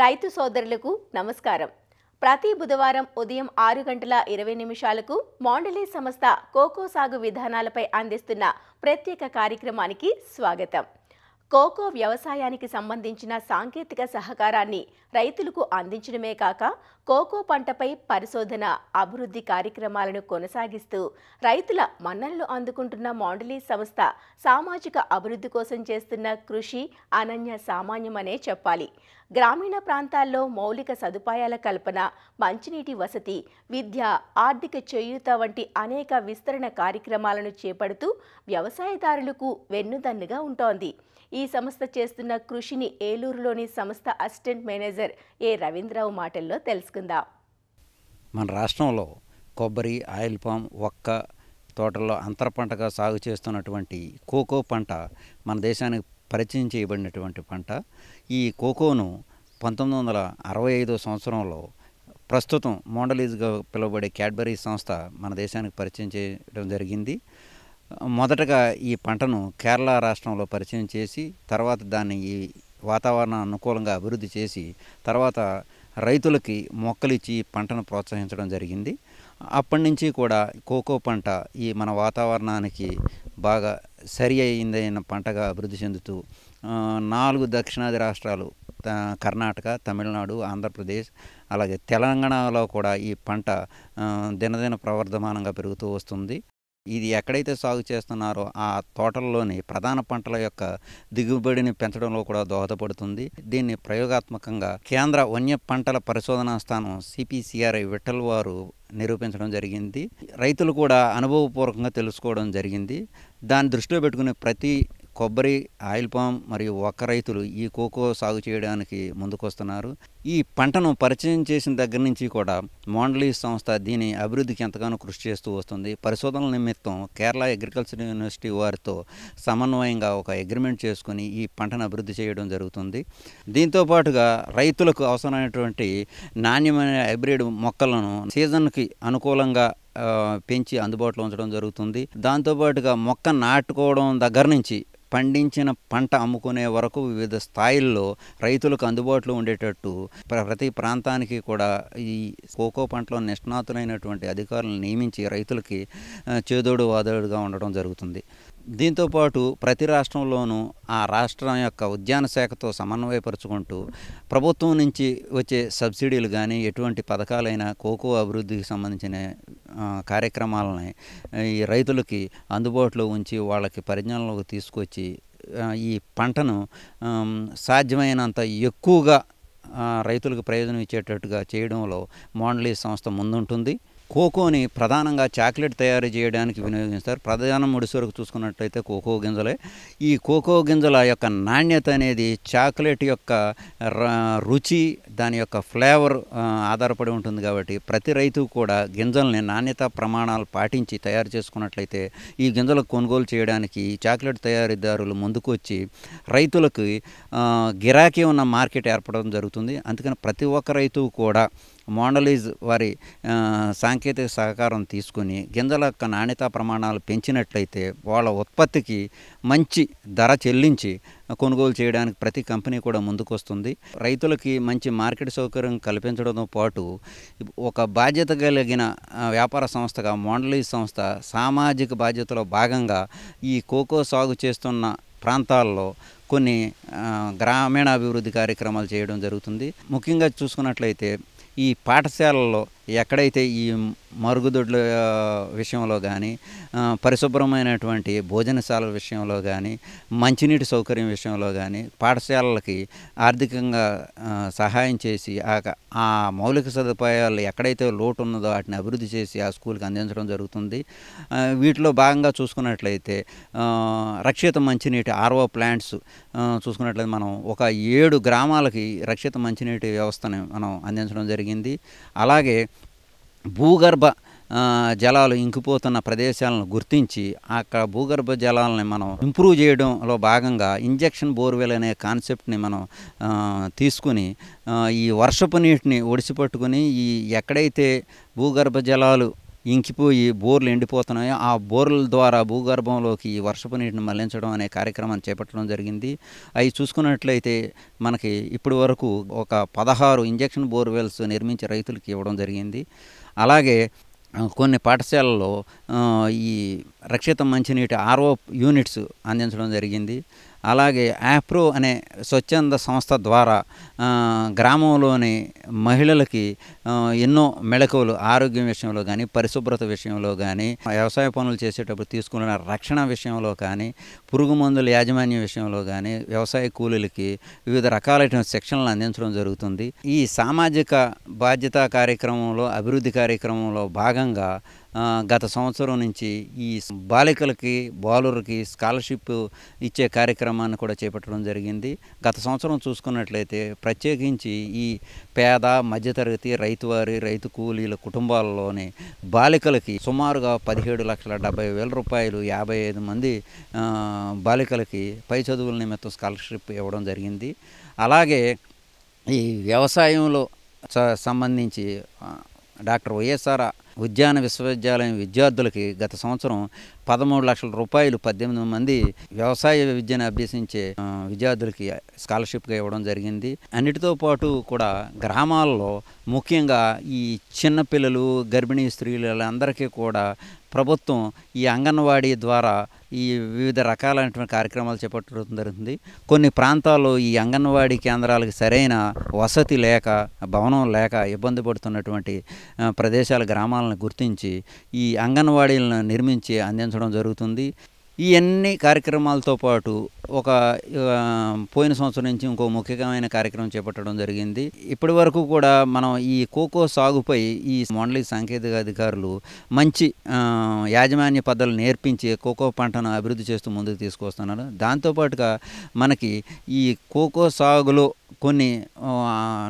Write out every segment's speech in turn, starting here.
రైతు సోదరులకు నమస్కారం. ప్రతి బుధవారం ఉదయం 6:20 మాండలీ సంస్థ కోకో సాగు విధానాలపై అందిస్తున్న ప్రత్యేక కార్యక్రమానికి స్వాగతం. కోకో వ్యవసాయానికి సంబంధించిన సాంకేతిక సహకారాన్ని రైతులకు అందించడమే కాక కోకో పంటపై పరిశోధన, అభివృద్ధి కార్యక్రమాలను కొనసాగిస్తూ రైతుల మన్ననలు అందుకుంటున్న మాండలీ సంస్థ సామాజిక అభివృద్ధి కోసం చేస్తున్న కృషి అనన్య సామాన్యమనే చెప్పాలి. గ్రామీణ ప్రాంతాల్లో మౌలిక సదుపాయాల కల్పన, మంచినీటి వసతి, విద్య, ఆర్థిక చేయూత వంటి అనేక విస్తరణ కార్యక్రమాలను చేపడుతూ వ్యవసాయదారులకు వెన్నుదన్నుగా ఉంటోంది. ఈ సంస్థ చేస్తున్న కృషిని ఏలూరులోని సంస్థ అసిస్టెంట్ మేనేజర్ ఏ రవీంద్రరావు మాటల్లో తెలుసుకుందాం. మన రాష్ట్రంలో కొబ్బరి, ఆయిల్ పామ్, ఒక్క తోటల్లో అంతర పంటగా సాగు చేస్తున్నటువంటి కోకో పంట మన దేశానికి పరిచయం చేయబడినటువంటి పంట. ఈ కోకోను 1965 సంవత్సరంలో ప్రస్తుతం మోండలీజ్గా పిలువబడే క్యాడ్బరీ సంస్థ మన దేశానికి పరిచయం చేయడం జరిగింది. మొదటగా ఈ పంటను కేరళ రాష్ట్రంలో పరిచయం చేసి తర్వాత దాన్ని ఈ వాతావరణ అనుకూలంగా అభివృద్ధి చేసి తర్వాత రైతులకి మొక్కలిచ్చి పంటను ప్రోత్సహించడం జరిగింది. అప్పటి నుంచి కూడా కోకో పంట ఈ మన వాతావరణానికి బాగా సరి అయిన పంటగా అభివృద్ధి చెందుతూ 4 దక్షిణాది రాష్ట్రాలు కర్ణాటక, తమిళనాడు, ఆంధ్రప్రదేశ్ అలాగే తెలంగాణలో కూడా ఈ పంట దినదిన ప్రవర్ధమానంగా పెరుగుతూ వస్తుంది. ఇది ఎక్కడైతే సాగు చేస్తున్నారో ఆ తోటల్లోని ప్రధాన పంటల యొక్క దిగుబడిని పెంచడంలో కూడా దోహదపడుతుంది. దీన్ని ప్రయోగాత్మకంగా కేంద్ర వన్య పంటల పరిశోధనా స్థానం CPCRI విఠల్ వారు నిరూపించడం జరిగింది. రైతులు కూడా అనుభవపూర్వకంగా తెలుసుకోవడం జరిగింది. దాన్ని దృష్టిలో పెట్టుకుని ప్రతి కొబ్బరి, ఆయిల్ పామ్ మరియు ఒక్క రైతులు ఈ కోకో సాగు చేయడానికి ముందుకొస్తున్నారు. ఈ పంటను పరిచయం చేసిన దగ్గర నుంచి కూడా మోండలీ సంస్థ దీని అభివృద్ధికి ఎంతగానో కృషి చేస్తూ వస్తుంది. పరిశోధనల నిమిత్తం కేరళ అగ్రికల్చర్ యూనివర్సిటీ వారితో సమన్వయంగా ఒక అగ్రిమెంట్ చేసుకుని ఈ పంటను అభివృద్ధి చేయడం జరుగుతుంది. దీంతో పాటుగా రైతులకు అవసరమైనటువంటి నాణ్యమైన హైబ్రిడ్ మొక్కలను సీజన్కి అనుకూలంగా పెంచి అందుబాటులో ఉంచడం జరుగుతుంది. దాంతోపాటుగా మొక్క నాటుకోవడం దగ్గర నుంచి పండించిన పంట అమ్ముకునే వరకు వివిధ స్థాయిల్లో రైతులకు అందుబాటులో ఉండేటట్టు ప్రతి ప్రాంతానికి కూడా ఈ కోకో పంటలో నిష్ణాతులైనటువంటి అధికారులను నియమించి రైతులకి చేదోడు వాదోడుగా ఉండడం జరుగుతుంది. దీంతోపాటు ప్రతి రాష్ట్రంలోనూ ఆ రాష్ట్రం యొక్క ఉద్యాన శాఖతో సమన్వయపరుచుకుంటూ ప్రభుత్వం నుంచి వచ్చే సబ్సిడీలు కానీ ఎటువంటి పథకాలైనా కోకో అభివృద్ధికి సంబంధించిన కార్యక్రమాలని ఈ రైతులకి అందుబాటులో ఉంచి వాళ్ళకి పరిజ్ఞానంలోకి తీసుకొచ్చి ఈ పంటను సాధ్యమైనంత ఎక్కువగా రైతులకు ప్రయోజనం ఇచ్చేటట్టుగా చేయడంలో మోండలీ సంస్థ ముందుంటుంది. కోకోని ప్రధానంగా చాక్లెట్ తయారు చేయడానికి వినియోగిస్తారు. ప్రధాన ముడిసరుకు చూసుకున్నట్లయితే కోకో గింజలే. ఈ కోకో గింజల యొక్క నాణ్యత అనేది చాక్లెట్ యొక్క రుచి, దాని యొక్క ఫ్లేవర్ ఆధారపడి ఉంటుంది. కాబట్టి ప్రతి రైతు కూడా గింజల్ని నాణ్యత ప్రమాణాలు పాటించి తయారు చేసుకున్నట్లయితే ఈ గింజలకు కొనుగోలు చేయడానికి చాక్లెట్ తయారీదారులు ముందుకు వచ్చి రైతులకు గిరాకీ ఉన్న మార్కెట్ ఏర్పడడం జరుగుతుంది. అందుకని ప్రతి ఒక్క రైతు కూడా మోండలీజ్ వారి సాంకేతిక సహకారం తీసుకుని గింజల యొక్క నాణ్యతా ప్రమాణాలు పెంచినట్లయితే వాళ్ళ ఉత్పత్తికి మంచి ధర చెల్లించి కొనుగోలు చేయడానికి ప్రతి కంపెనీ కూడా ముందుకొస్తుంది. రైతులకి మంచి మార్కెట్ సౌకర్యం కల్పించడంతో పాటు ఒక బాధ్యత కలిగిన వ్యాపార సంస్థగా మోండలీ సంస్థ సామాజిక బాధ్యతలో భాగంగా ఈ కోకో సాగు చేస్తున్న ప్రాంతాల్లో కొన్ని గ్రామీణాభివృద్ధి కార్యక్రమాలు చేయడం జరుగుతుంది. ముఖ్యంగా చూసుకున్నట్లయితే ఈ పాఠశాలల్లో ఎక్కడైతే ఈ మరుగుదొడ్ల విషయంలో కానీ, పరిశుభ్రమైనటువంటి భోజనశాలల విషయంలో కానీ, మంచినీటి సౌకర్యం విషయంలో కానీ పాఠశాలలకి ఆర్థికంగా సహాయం చేసి ఆ మౌలిక సదుపాయాలు ఎక్కడైతే లోటు ఉన్నదో వాటిని అభివృద్ధి చేసి ఆ స్కూల్కి అందించడం జరుగుతుంది. వీటిలో భాగంగా చూసుకున్నట్లయితే రక్షిత మంచినీటి RO ప్లాంట్స్ చూసుకున్నట్లయితే మనం ఒక 7 గ్రామాలకి రక్షిత మంచినీటి వ్యవస్థని మనం అందించడం జరిగింది. అలాగే భూగర్భ జలాలు ఇంకిపోతున్న ప్రదేశాలను గుర్తించి అక్కడ భూగర్భ జలాలని మనం ఇంప్రూవ్ చేయడంలో భాగంగా ఇంజెక్షన్ బోర్వెల్ అనే కాన్సెప్ట్ని మనం తీసుకుని ఈ వర్షపు నీటిని ఒడిసిపట్టుకుని ఈ ఎక్కడైతే భూగర్భ జలాలు ఇంకిపోయి బోర్లు ఎండిపోతున్నాయి. ఆ బోర్ల ద్వారా భూగర్భంలోకి ఈ వర్షపు నీటిని మళ్లించడం అనే కార్యక్రమాన్ని చేపట్టడం జరిగింది. అవి చూసుకున్నట్లయితే మనకి ఇప్పటి వరకు ఒక 16 ఇంజెక్షన్ బోర్వెల్స్ నిర్మించి రైతులకు ఇవ్వడం జరిగింది. అలాగే కొన్ని పాఠశాలల్లో ఈ రక్షిత మంచినీటి ఆర్ఓ యూనిట్స్ అందించడం జరిగింది. అలాగే యాప్రో అనే స్వచ్ఛంద సంస్థ ద్వారా గ్రామంలోని మహిళలకి ఎన్నో మెళకువలు ఆరోగ్యం విషయంలో కానీ, పరిశుభ్రత విషయంలో కానీ, వ్యవసాయ పనులు చేసేటప్పుడు తీసుకున్న రక్షణ విషయంలో కానీ, పురుగు మందుల యాజమాన్యం విషయంలో కానీ, వ్యవసాయ కూలీలకి వివిధ రకాలైన శిక్షణలు అందించడం జరుగుతుంది. ఈ సామాజిక బాధ్యతా కార్యక్రమంలో, అభివృద్ధి కార్యక్రమంలో భాగంగా గత సంవత్సరం నుంచి ఈ బాలికలకి, బాలురికి స్కాలర్షిప్ ఇచ్చే కార్యక్రమాన్ని కూడా చేపట్టడం జరిగింది. గత సంవత్సరం చూసుకున్నట్లయితే ప్రత్యేకించి ఈ పేద, మధ్యతరగతి, రైతు కూలీల కుటుంబాలలోని బాలికలకి సుమారుగా 17,70,000 రూపాయలు 55 మంది బాలికలకి పై చదువుల నిమిత్తం స్కాలర్షిప్ ఇవ్వడం జరిగింది. అలాగే ఈ వ్యవసాయంలో సంబంధించి డాక్టర్ వైఎస్ఆర్ ఉద్యాన విశ్వవిద్యాలయం విద్యార్థులకి గత సంవత్సరం 13 లక్షల రూపాయలు 18 మంది వ్యవసాయ విద్యను అభ్యసించే విద్యార్థులకి స్కాలర్షిప్గా ఇవ్వడం జరిగింది. అన్నిటితో పాటు కూడా గ్రామాల్లో ముఖ్యంగా ఈ చిన్నపిల్లలు, గర్భిణీ స్త్రీలు అందరికీ కూడా ప్రభుత్వం ఈ అంగన్వాడీ ద్వారా ఈ వివిధ రకాలైనటువంటి కార్యక్రమాలు చేపట్టడం జరుగుతుంది. కొన్ని ప్రాంతాల్లో ఈ అంగన్వాడీ కేంద్రాలకు సరైన వసతి లేక, భవనం లేక ఇబ్బంది పడుతున్నటువంటి ప్రదేశాల, గ్రామాలను గుర్తించి ఈ అంగన్వాడీలను నిర్మించి అందించడం జరుగుతుంది. ఈ అన్ని కార్యక్రమాలతో పాటు ఒక పోయిన సంవత్సరం నుంచి ఇంకో ముఖ్యమైన కార్యక్రమం చేపట్టడం జరిగింది. ఇప్పటి వరకు కూడా మనం ఈ కోకో సాగుపై ఈ మండలి సాంకేతిక అధికారులు మంచి యాజమాన్య పద్ధతులు నేర్పించి కోకో పంటను అభివృద్ధి చేస్తూ ముందుకు తీసుకొస్తున్నారు. దాంతోపాటుగా మనకి ఈ కోకో సాగులో కొన్ని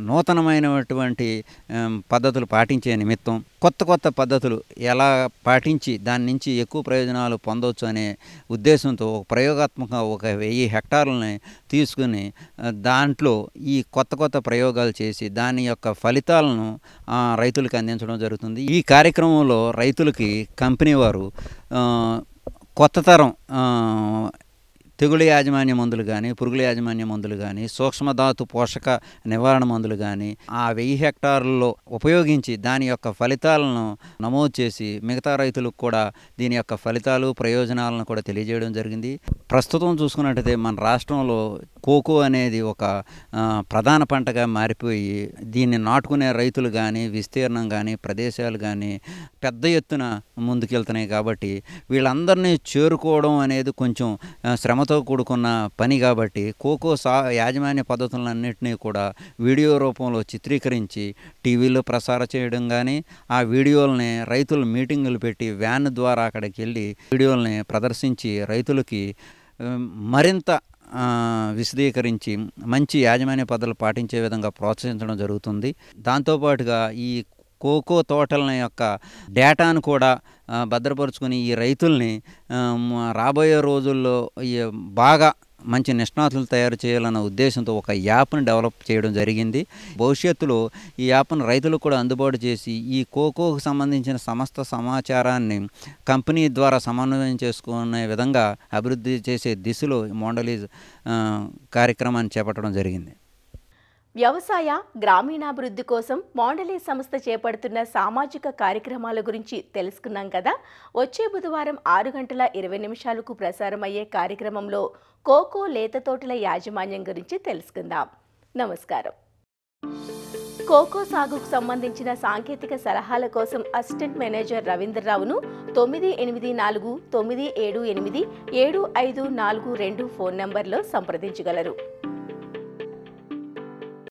నూతనమైనటువంటి పద్ధతులు పాటించే నిమిత్తం కొత్త పద్ధతులు ఎలా పాటించి దాని నుంచి ఎక్కువ ప్రయోజనాలు పొందవచ్చు అనే ఉద్దేశంతో ప్రయోగాత్మకంగా 1000 హెక్టార్లని తీసుకుని దాంట్లో ఈ కొత్త ప్రయోగాలు చేసి దాని యొక్క ఫలితాలను రైతులకు అందించడం జరుగుతుంది. ఈ కార్యక్రమంలో రైతులకి కంపెనీ వారు కొత్త తరం తెగుళ్ళ యాజమాన్య మందులు కానీ, పురుగుల యాజమాన్య మందులు కానీ, సూక్ష్మధాతు పోషక నివారణ మందులు కానీ ఆ 1000 హెక్టార్లలో ఉపయోగించి దాని యొక్క ఫలితాలను నమోదు చేసి మిగతా రైతులకు కూడా దీని యొక్క ఫలితాలు, ప్రయోజనాలను కూడా తెలియజేయడం జరిగింది. ప్రస్తుతం చూసుకున్నట్టయితే మన రాష్ట్రంలో కోకో అనేది ఒక ప్రధాన పంటగా మారిపోయి దీన్ని నాటుకునే రైతులు కానీ, విస్తీర్ణం కానీ, ప్రదేశాలు కానీ పెద్ద ఎత్తున ముందుకెళ్తున్నాయి. కాబట్టి వీళ్ళందరినీ చేరుకోవడం అనేది కొంచెం శ్రమతో కూడుకున్న పని. కాబట్టి కోకో యాజమాన్య పద్ధతులన్నింటినీ కూడా వీడియో రూపంలో చిత్రీకరించి టీవీలో ప్రసారం చేయడం కానీ, ఆ వీడియోలని రైతులు మీటింగులు పెట్టి వ్యాన్ ద్వారా అక్కడికి వెళ్ళి వీడియోలని ప్రదర్శించి రైతులకి మరింత విశదీకరించి మంచి యాజమాన్య పద్ధతులు పాటించే విధంగా ప్రోత్సహించడం జరుగుతుంది. దాంతోపాటుగా ఈ కోకో తోటల యొక్క డేటాను కూడా భద్రపరుచుకొని ఈ రైతుల్ని రాబోయే రోజుల్లో బాగా మంచి నిష్ణాతులు తయారు చేయాలన్న ఉద్దేశంతో ఒక యాప్ని డెవలప్ చేయడం జరిగింది. భవిష్యత్తులో ఈ యాప్ను రైతులకు కూడా అందుబాటు చేసి ఈ కోకోకు సంబంధించిన సమస్త సమాచారాన్ని కంపెనీ ద్వారా సమన్వయం చేసుకునే విధంగా అభివృద్ధి చేసే దిశలో మండలీస్ కార్యక్రమాన్ని చేపట్టడం జరిగింది. వ్యవసాయ, గ్రామీణాభివృద్ధి కోసం మండలి సంస్థ చేపడుతున్న సామాజిక కార్యక్రమాల గురించి తెలుసుకున్నాం కదా. వచ్చే బుధవారం 6:20 ప్రసారమయ్యే కార్యక్రమంలో కోకో లేత తోటల యాజమాన్యం గురించి తెలుసుకుందాం. నమస్కారం. కోకో సాగుకు సంబంధించిన సాంకేతిక సలహాల కోసం అసిస్టెంట్ మేనేజర్ రవీంద్రరావును 984997875542 ఫోన్ నంబర్లో సంప్రదించగలరు.